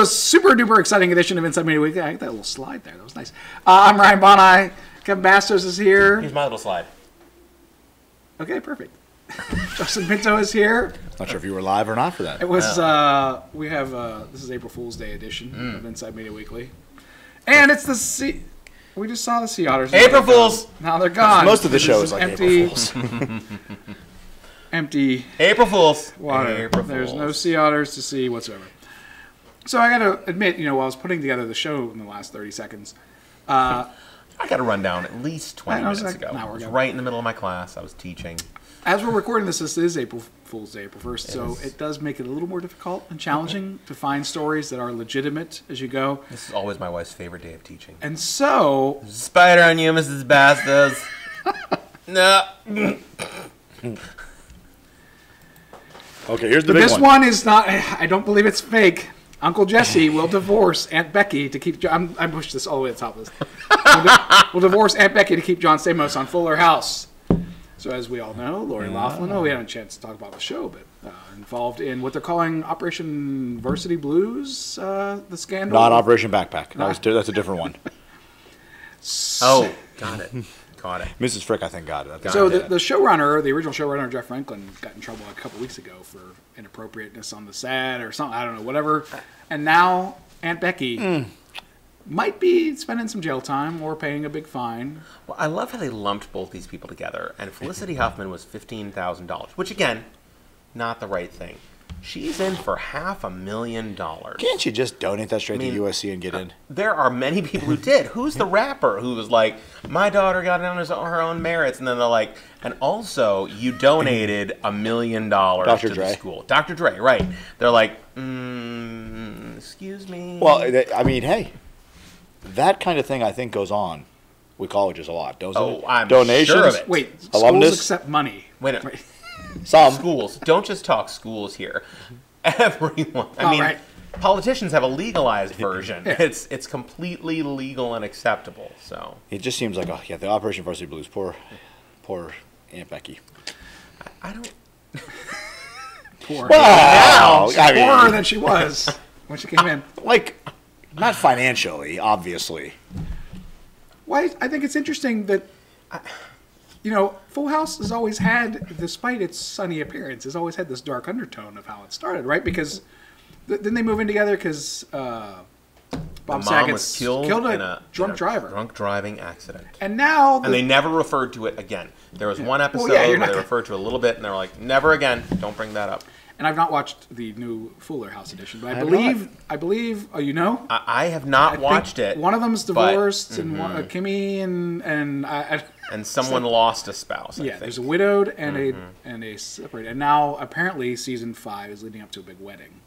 to a super duper exciting edition of Inside Media Weekly. I got that little slide there. That was nice. I'm Ryan Boni. Kevin Bastos is here. Here's my little slide. Okay, perfect. Justin Pinto is here. Not sure if you were live or not for that. It was, we have, this is April Fool's Day edition of Inside Media Weekly. And it's the sea. We just saw the sea otters. April Fools! Now they're gone. Most of the show is like empty, April Fools. empty April Fools. water. April There's Fools. no sea otters to see whatsoever. So I got to admit, while I was putting together the show in the last 30 seconds, I got to run down at least 20 minutes like ago. an hour I was ago. right in the middle of my class. I was teaching. as we're recording this is April Fool's Day, April 1st, so it does make it a little more difficult and challenging to find stories that are legitimate as you go. This is always my wife's favorite day of teaching. And so... Spider on you, Mrs. Bastos. No. Okay, here's the big This one. one is not... I don't believe it's fake. Uncle Jesse will divorce Aunt Becky to keep... I pushed this all the way to the top of this. Will divorce Aunt Becky to keep John Stamos on Fuller House. So as we all know, Lori Loughlin, we haven't had a chance to talk about the show, but involved in what they're calling Operation Varsity Blues, the scandal. Not Operation Backpack. That's a different one. Oh, got it. Got it. Mrs. Frick, I think, got it. So the showrunner, the original showrunner, Jeff Franklin, got in trouble a couple weeks ago for inappropriateness on the set or something. I don't know, whatever. And now Aunt Becky might be spending some jail time or paying a big fine. Well, I love how they lumped both these people together. And Felicity Huffman was $15,000, which, again, not the right thing. She's in for $500,000. Can't you just donate that straight to USC and get in? There are many people who did. Who's the rapper who was like, my daughter got it on her own merits, and then they're like, and also you donated $1 million to the school. Dr. Dre, right? They're like, excuse me. Well, I mean, hey, that kind of thing I think goes on with colleges a lot, doesn't it? I'm Donations, sure of it. Wait, alumnus, schools accept money. Wait a minute. Some schools. Don't just talk schools here. Everyone. I mean, politicians have a legalized version. Yeah. It's completely legal and acceptable. So it just seems like, oh yeah, the Operation Varsity Blues. Poor Aunt Becky. I don't. Poor. Well, I mean, poorer than she was when she came in. Like, not financially, obviously. Why? I think it's interesting that. Full House has always had, despite its sunny appearance, has always had this dark undertone of how it started, right? Because didn't they move in together because Bob Saget was killed in a drunk driver, drunk driving accident, and now and they never referred to it again. There was one episode where they referred to it a little bit, and they were like, "Never again. Don't bring that up." And I've not watched the new Fuller House edition, but I believe. Oh, you know? I have not watched it. One of them's divorced, and Kimmy and someone lost a spouse. I think. There's a widowed and a separated, and now apparently season 5 is leading up to a big wedding.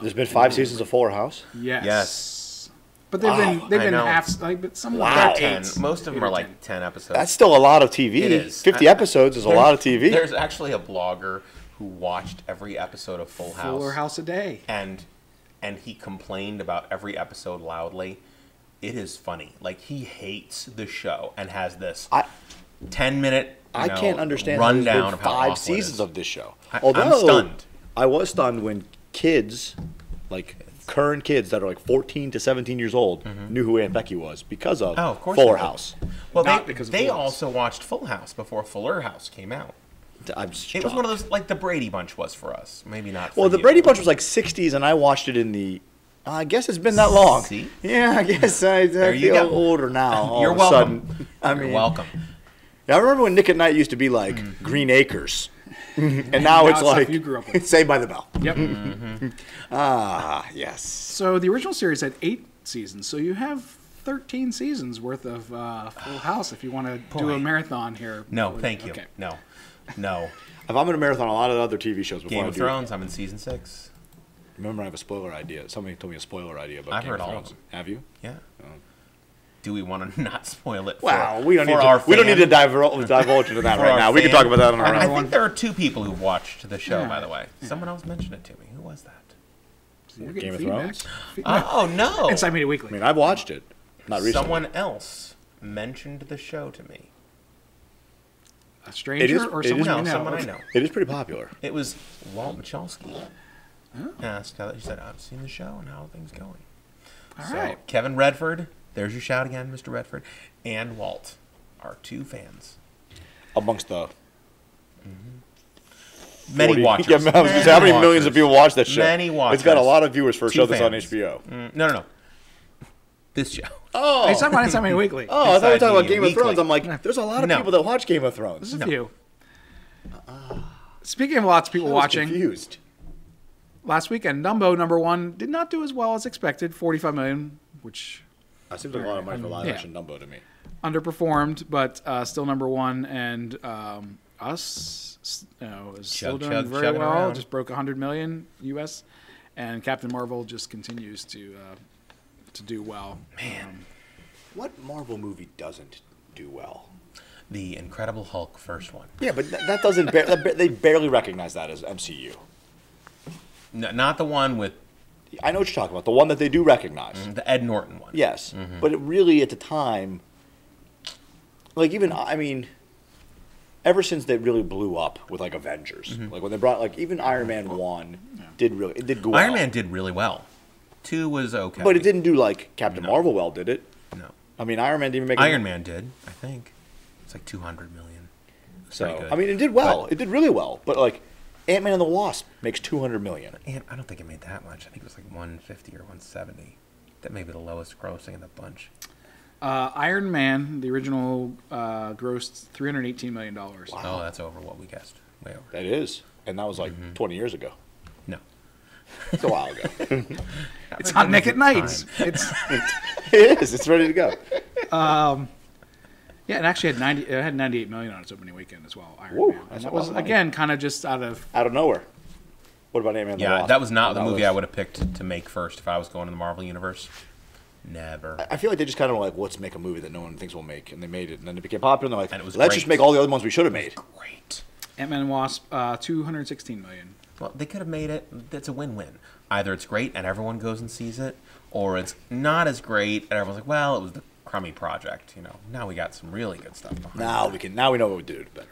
There's been 5 seasons of Fuller House. Yes. But they've been half but some of them 10. Most of them are like 10 episodes. That's still a lot of TV. It is. 50 episodes is a lot of TV. There's actually a blogger who watched every episode of Fuller House a day, and he complained about every episode loudly. It is funny. Like, he hates the show and has this 10-minute I can't understand rundown of how 5 awful seasons of this show. I'm stunned. I was stunned when kids, like current kids that are like 14 to 17 years old, knew who Aunt Becky was because of Fuller House. Well, they also watched Full House before Fuller House came out. It was one of those, like the Brady Bunch was for us. Maybe not for Well, the Brady Bunch was like 60s, and I watched it in the... I guess it's been that long. See? Yeah, I guess I feel older now. You're welcome. You're welcome. Yeah, I remember when Nick at Night used to be like Green Acres. And now it's like you grew up with. Saved by the Bell. Yep. Yes. So the original series had 8 seasons, so you have 13 seasons worth of Full House if you want to do a marathon here. No, thank you. Okay. No. If I'm going to marathon a lot of other TV shows before Game of Thrones, I'm in season 6. Remember, I have a spoiler idea. Somebody told me a spoiler idea about Game of Thrones. I've heard all of them. Have you? Yeah. Do we want to not spoil it? Wow, we don't need to divulge into that right now. We can talk about that on our own. I think there are 2 people who've watched the show, by the way. Someone else mentioned it to me. Who was that? Game of Thrones? Oh, no. Inside Media Weekly. I mean, I've watched it. Not recently. Someone else mentioned the show to me. A stranger or someone you know? Someone I know. It is pretty popular. It was Walt Michalski. Oh. Yeah, he said, I've seen the show and how are things going. All so, right. Kevin Redford, there's your shout again, Mr. Redford, and Walt are 2 fans. Amongst the... Many watchers. Yeah, I was gonna say, how many millions of people watch that show? Many watchers. It's got a lot of viewers for a 2 show that's on fans. HBO. No. This show. Oh, He's talking about Inside Me Weekly. I thought you were talking about Inside Game of Weekly. Thrones. I'm like, there's a lot of people that watch Game of Thrones. There's a few. Speaking of lots of people watching, confused. last weekend, Dumbo #1 did not do as well as expected, 45 million, which That seems like a lot of money for live action Dumbo to me. underperformed, but still #1. And Us is still doing very well. Around. Just broke 100 million US, and Captain Marvel just continues to do well. Man, What Marvel movie doesn't do well? the Incredible Hulk first one. Yeah, but that doesn't. They barely recognize that as MCU. No, not the one with I know what you're talking about. The one that they do recognize. the Ed Norton one. Yes, but it really at the time, like ever since they really blew up with like Avengers, like when they brought like even Iron Man 1 did go well. Iron Man did really well. 2 was okay. But it didn't do like Captain Marvel well, did it? No. I mean, Iron Man didn't even make Iron Man did, I think. It's like 200 million. So pretty good. I mean, it did well. It did really well. But like Ant-Man and the Wasp makes 200 million. And I don't think it made that much. I think it was like 150 or 170. That may be the lowest grossing in the bunch. Iron Man, the original, grossed $318 million. Wow. Oh, that's over what we guessed. Way over. That is, and that was like 20 years ago. No. It's a while ago. It's on Nick at Nights. It is. It's ready to go. Yeah, it actually had 98 million on its opening weekend as well. Iron Whoa, Man. And that's that a lot was of money. again kind of just out of nowhere. What about Ant-Man and the Yeah, Wasp? that was not the On that movie list? I would have picked to make first if I was going to the Marvel Universe. Never. I feel like they just kind of were like, let's make a movie that no one thinks we'll make, and they made it, and then it became popular. And they're like, And it was let's great. just make all the other ones we should have made. Great. Ant-Man and Wasp, 216 million. Well, they could have made it. That's a win-win. Either it's great and everyone goes and sees it, or it's not as great and everyone's like, well, it was the crummy project. Now we got some really good stuff behind it. Now we know what we do better.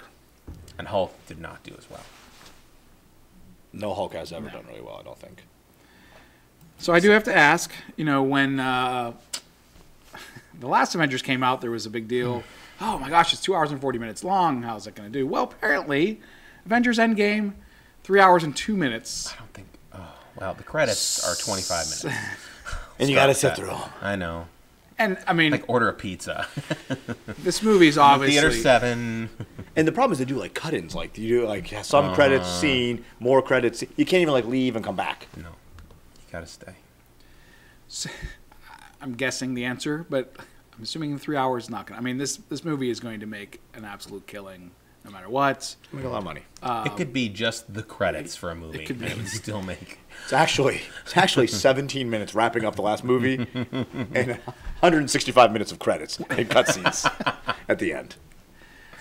And Hulk did not do as well. No Hulk has ever done really well, I don't think. So I do have to ask, when the last Avengers came out, there was a big deal. Oh my gosh, it's 2 hours and 40 minutes long. How's it going to do? Well, apparently, Avengers Endgame, 3 hours and 2 minutes. I don't think. Oh, well, the credits are 25 minutes. And you got to sit through them. I know. And I mean, Like order a pizza. this movie's obviously Theater 7. And the problem is they do like cut-ins. Like you do like some credits scene, more credits. You can't even like leave and come back. No, you gotta stay. I'm guessing the answer, but I'm assuming 3 hours is not going to. I mean, this movie is going to make an absolute killing no matter what. Make a lot of money. It could be just the credits for a movie. It could be. And it would still make. It's actually 17 minutes wrapping up the last movie, and 165 minutes of credits and cutscenes at the end.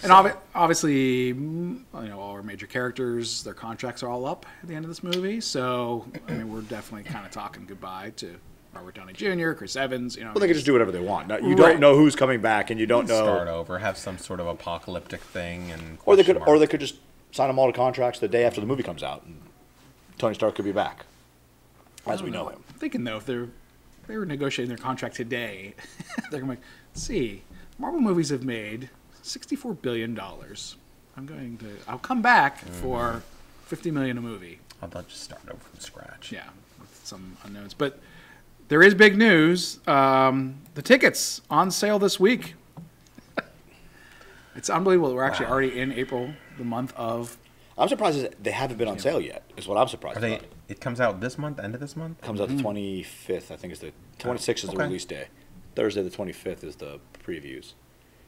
And obviously, all our major characters, their contracts are all up at the end of this movie. So, I mean, we're definitely kind of talking goodbye to Robert Downey Jr., Chris Evans. Well, they can just do whatever they want. Now, you Right. don't know who's coming back, and you don't know. Start over, have some sort of apocalyptic thing, and Or they could just sign them all to contracts the day after the movie comes out, and Tony Stark could be back, as we know him. I'm thinking though, if they were negotiating their contract today, they're going to see Marvel movies have made $64 billion. I'll come back for $50 million a movie. They'll just start over from scratch. Yeah, with some unknowns. But there is big news. The tickets on sale this week. It's unbelievable. We're actually already in April, the month of. I'm surprised that they haven't been on sale yet. Is what I'm surprised Are they? about. It comes out this month, end of this month. It comes out the 25th. I think is the 26th is the Okay. release day. Thursday the 25th is the previews,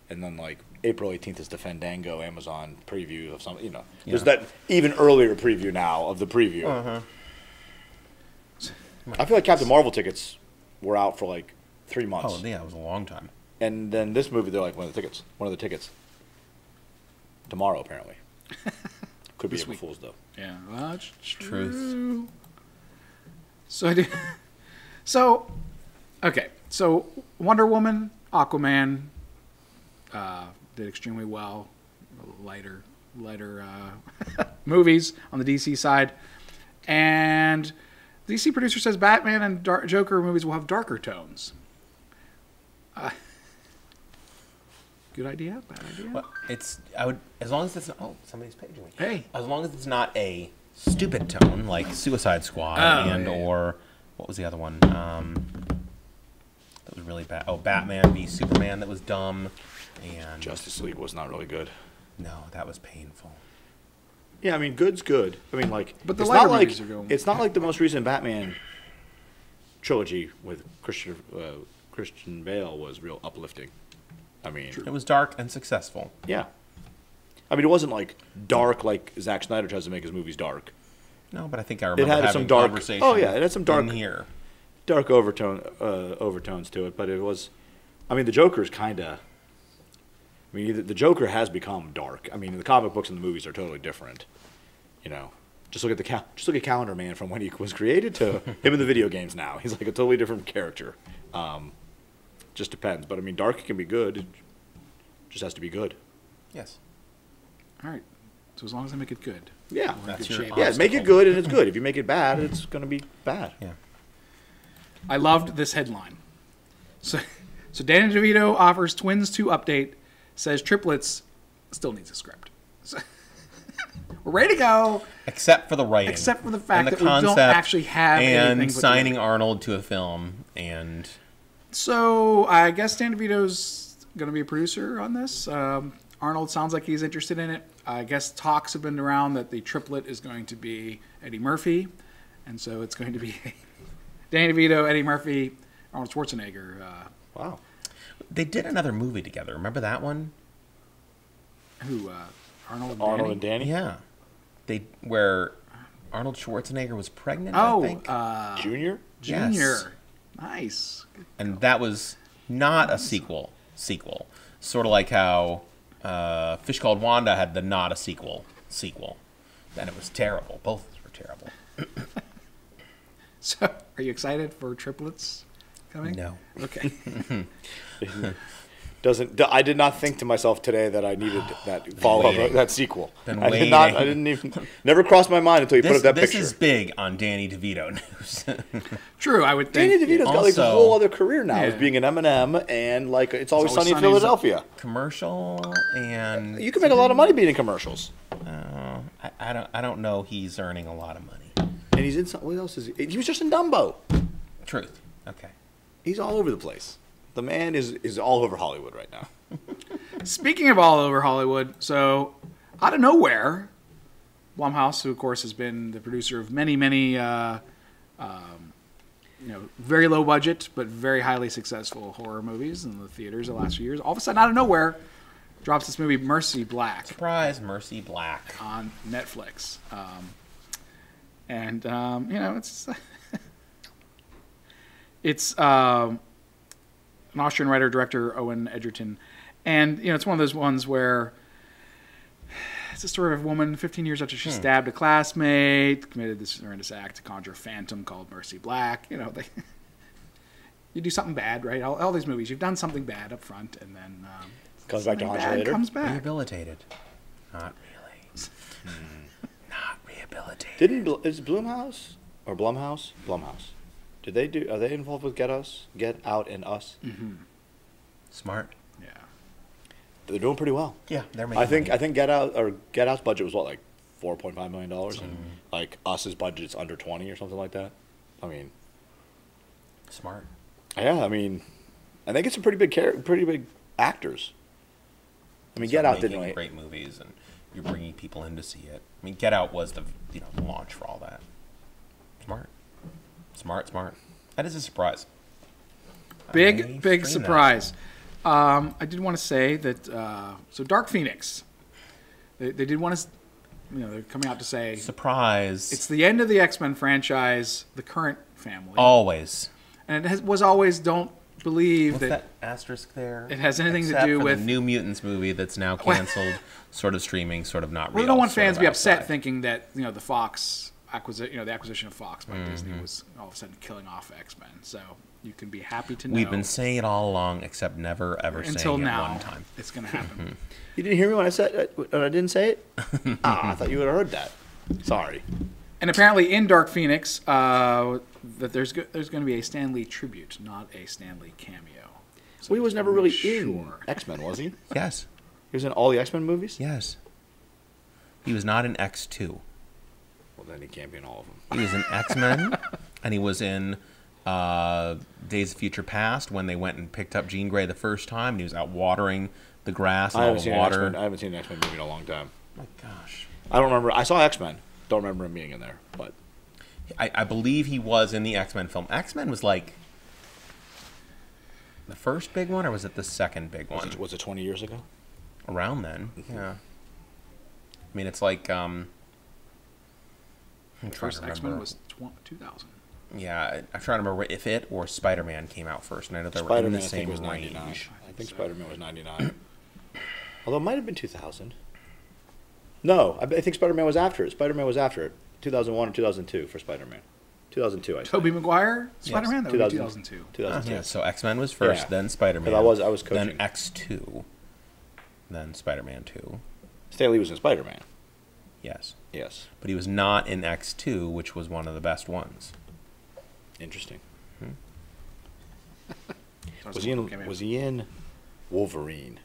and then like April 18th is the Fandango Amazon preview of some. There's that even earlier preview now of the preview. I feel like Captain Marvel tickets were out for like 3 months. Oh yeah, it was a long time. And then this movie, they're like one of the tickets. Tomorrow, apparently. Could be April Fool's, though. Yeah, that's Truth. true. So I do. Okay. So Wonder Woman, Aquaman, did extremely well. Lighter movies on the DC side. And DC producer says Batman and Joker movies will have darker tones. Good idea? Bad idea? Well, as long as it's not, somebody's paging me. Hey. As long as it's not a stupid tone like Suicide Squad or what was the other one? That was really bad. Oh, Batman v Superman, that was dumb. And Justice League was not really good. No, that was painful. Yeah, I mean, good's good. I mean, like, but the it's lighter not like movies are going. it's not like the most recent Batman trilogy with Christian Bale was real uplifting. I mean, it was dark and successful. Yeah. I mean, it wasn't like dark like Zack Snyder tries to make his movies dark. No, but I think I remember it had having some dark conversation. Oh yeah, it had some dark in here. Dark overtones to it, but it was. I mean, the Joker's kind of. I mean, the Joker has become dark. I mean, the comic books and the movies are totally different. You know, just look at Calendar Man from when he was created to him in the video games now. He's like a totally different character. Just depends, but I mean, dark can be good. It just has to be good. Yes. All right. So as long as I make it good. Yeah. That's your yeah, make it good and it's good. If you make it bad, it's going to be bad. Yeah. I loved this headline. So Danny DeVito offers Twins 2 update, says Triplets still needs a script. So, we're ready to go. Except for the writing. Except for the fact and that we don't actually have anything. And signing Arnold to a film. And so I guess Dan DeVito's going to be a producer on this. Arnold sounds like he's interested in it. I guess talks have been around that the triplet is going to be Eddie Murphy. And so it's going to be Danny DeVito, Eddie Murphy, Arnold Schwarzenegger. Wow. They did another movie together. Remember that one? Who? Arnold and Danny? Yeah. Where Arnold Schwarzenegger was pregnant, I think. Junior? Junior. Yes. Nice. And that was not a sequel. Sort of like how Fish Called Wanda had the not a sequel. And it was terrible. Both were terrible. So, are you excited for triplets coming? No. Okay. I did not think to myself today that I needed that follow-up, that sequel. Been I waiting. did not. I didn't even. Never crossed my mind until you put up that picture. This is big on Danny DeVito news. True, I would think. Danny DeVito's got like a Also- whole other career now, as Yeah. being an M&M and like It's Always Sunny in Sunny is- Philadelphia. Commercial and You can make a lot of money being in commercials. I don't know he's earning a lot of money. And he's in what else is he? He was just in Dumbo. Truth. Okay. He's all over the place. The man is all over Hollywood right now. Speaking of all over Hollywood, so out of nowhere, Blumhouse, who of course has been the producer of many, very low budget but very highly successful horror movies in the theaters the last few years, all of a sudden out of nowhere, drops this movie Mercy Black Surprise, Mercy Black. on Netflix, it's an Austrian writer director Owen Edgerton. And, it's one of those ones where it's a story of a woman 15 years after she stabbed a classmate, committed this horrendous act to conjure a phantom called Mercy Black. You do something bad, right? All these movies, you've done something bad up front, and then Comes back to haunt you bad later. comes back. Rehabilitated. Not really. Not rehabilitated. Is it Blumhouse or Blumhouse? Blumhouse. Are they involved with Get Out and Us? Mm-hmm. Smart. Yeah. They're doing pretty well. Yeah, they're making I think Get Out's budget was like $4.5 million, and like Us's budget is under 20 or something like that. I mean, smart. yeah. I mean, I think it's some pretty big actors. I mean, Get Out didn't making really. great movies, and you're bringing people in to see it. I mean, Get Out was the launch for all that. Smart. That is a surprise. Big surprise. I did want to say that, so Dark Phoenix, they did want to, they're coming out to say, Surprise. it's the end of the XMen franchise, the current family. Always. And it was always, don't believe What's that that asterisk there? it has anything to Except do for with the New Mutants movie that's now canceled, sort of streaming, sort of not real. we don't want sort fans of to be upset outside. thinking that, the Fox the acquisition of Fox by Disney was all of a sudden killing off X-Men. So you can be happy to know. We've been saying it all along, except never ever until saying now, it one time. it's going to happen. You didn't hear me when I didn't say it? I thought you would have heard that. Sorry. And apparently in Dark Phoenix, that there's going to be a Stan Lee tribute, not a Stan Lee cameo. So Well, he was never really in X-Men, was he? Yes. He was in all the X-Men movies? Yes. He was not in X2. Well, then he can't be in all of them. He was in X-Men, and he was in Days of Future Past when they went and picked up Jean Grey the first time, and he was out watering the grass and all the water. I haven't seen an X-Men movie in a long time. Oh, my gosh. I don't remember. I saw X-Men. Don't remember him being in there, but I believe he was in the X-Men film. X-Men was like the first big one, or was it the second big one? Was it 20 years ago? Around then, yeah. I mean, it's like I'm First X-Men was 2000. Yeah, I'm trying to remember if it or Spider-Man came out first, and I know they were in Spider-Man, the I think, same was range. 99. I think Spider-Man was 99. Although it might have been 2000. No, I think Spider-Man was after it. Spider-Man was after it. 2001 or 2002 for Spider-Man. 2002, I think. Tobey Maguire, Spider-Man? That would be 2002. 2002. Yeah, so X-Men was first, then Spider-Man. 'Cause I was coaching. Then X2, then Spider-Man 2. Stan Lee was in Spider-Man. Yes. Yes. But he was not in X2, which was one of the best ones. Interesting. So Was he in Wolverine?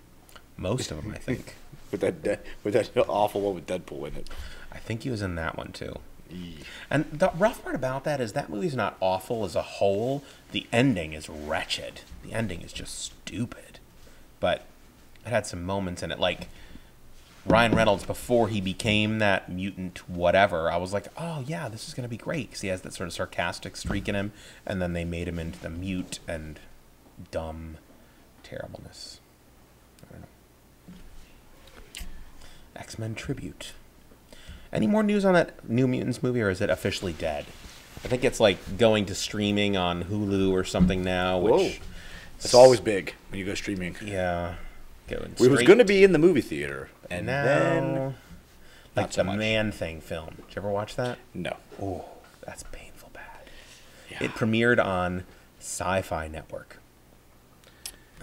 Most of them, I think. with that awful one with Deadpool in it. I think he was in that one, too. Eee. And the rough part about that is that movie's not awful as a whole. The ending is wretched. The ending is just stupid. But it had some moments in it, like Ryan Reynolds, before he became that mutant whatever, I was like, oh, yeah, this is going to be great, because he has that sort of sarcastic streak in him, and then they made him into the mute and dumb terribleness. I don't know. X-Men Tribute. Any more news on that New Mutants movie, or is it officially dead? I think it's like going to streaming on Hulu or something now. Whoa. Which It's always big when you go streaming. Yeah. It was going to be in the movie theater. And now, then, like so the much. Man-Thing film. Did you ever watch that? No. Oh, that's painful bad. Yeah. It premiered on Sci-Fi Network.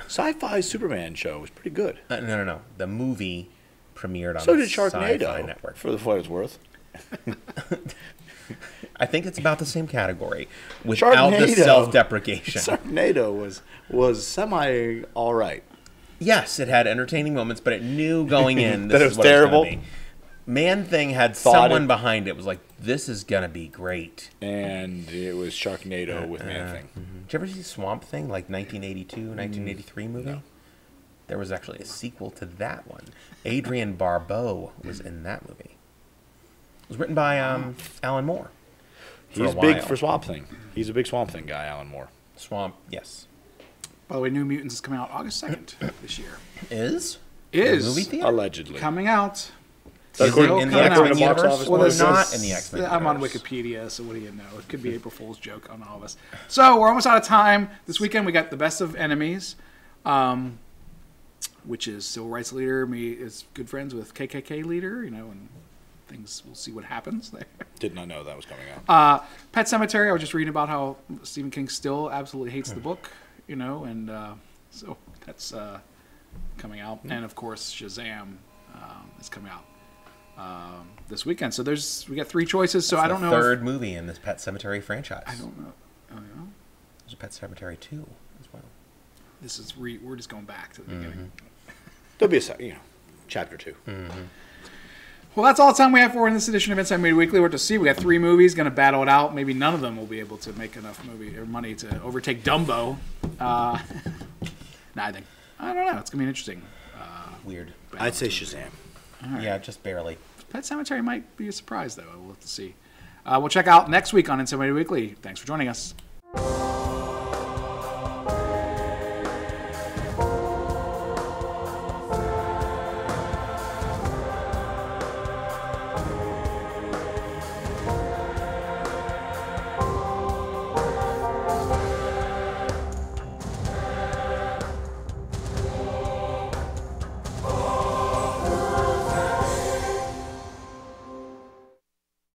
Sci-Fi Superman show was pretty good. No. The movie premiered on So did Sci-Fi Sharknado, Network. for what it's worth. I think it's about the same category without the Sharknado. self-deprecation. Sharknado was semi all right. Yes, it had entertaining moments, but it knew going in That this it is was what terrible? it was going to be. Man-Thing had Thought someone it- behind it was like, this is going to be great. And it was Sharknado with Man-Thing. Did you ever see Swamp Thing, like 1982, 1983 movie? No. There was actually a sequel to that one. Adrian Barbeau was in that movie. It was written by Alan Moore. He's big for Swamp Thing. He's a big Swamp Thing guy, Alan Moore. Swamp, yes. By the way, New Mutants is coming out August 2nd this year. Is Is movie theater? Allegedly. coming out. Is Still it in the coming out. X-Men Box universe? office Well, numbers? they're This not in the is- X-Men I'm on universe. Wikipedia, so what do you know? It could be April Fool's joke on all of us. So we're almost out of time. This weekend we got The Best of Enemies, which is civil rights leader is good friends with KKK leader, and things. We'll see what happens there. Did not know that was coming out. Pet Sematary. I was just reading about how Stephen King still absolutely hates the book, and so that's coming out. And of course, Shazam is coming out this weekend. So we got three choices. So I don't know. Third movie in this Pet Sematary franchise. I don't know. Oh, yeah? There's a Pet Sematary 2 as well. This is we're just going back to the beginning. There'll be a chapter 2. Well, that's all the time we have for in this edition of Inside Movie Weekly. We're to see. We got three movies, going to battle it out. Maybe none of them will be able to make enough money to overtake Dumbo. I don't know. It's going to be interesting. Weird. I'd say Shazam. All right. Yeah, just barely. Pet Sematary might be a surprise, though. We'll have to see. We'll check out next week on Inside Movie Weekly. Thanks for joining us.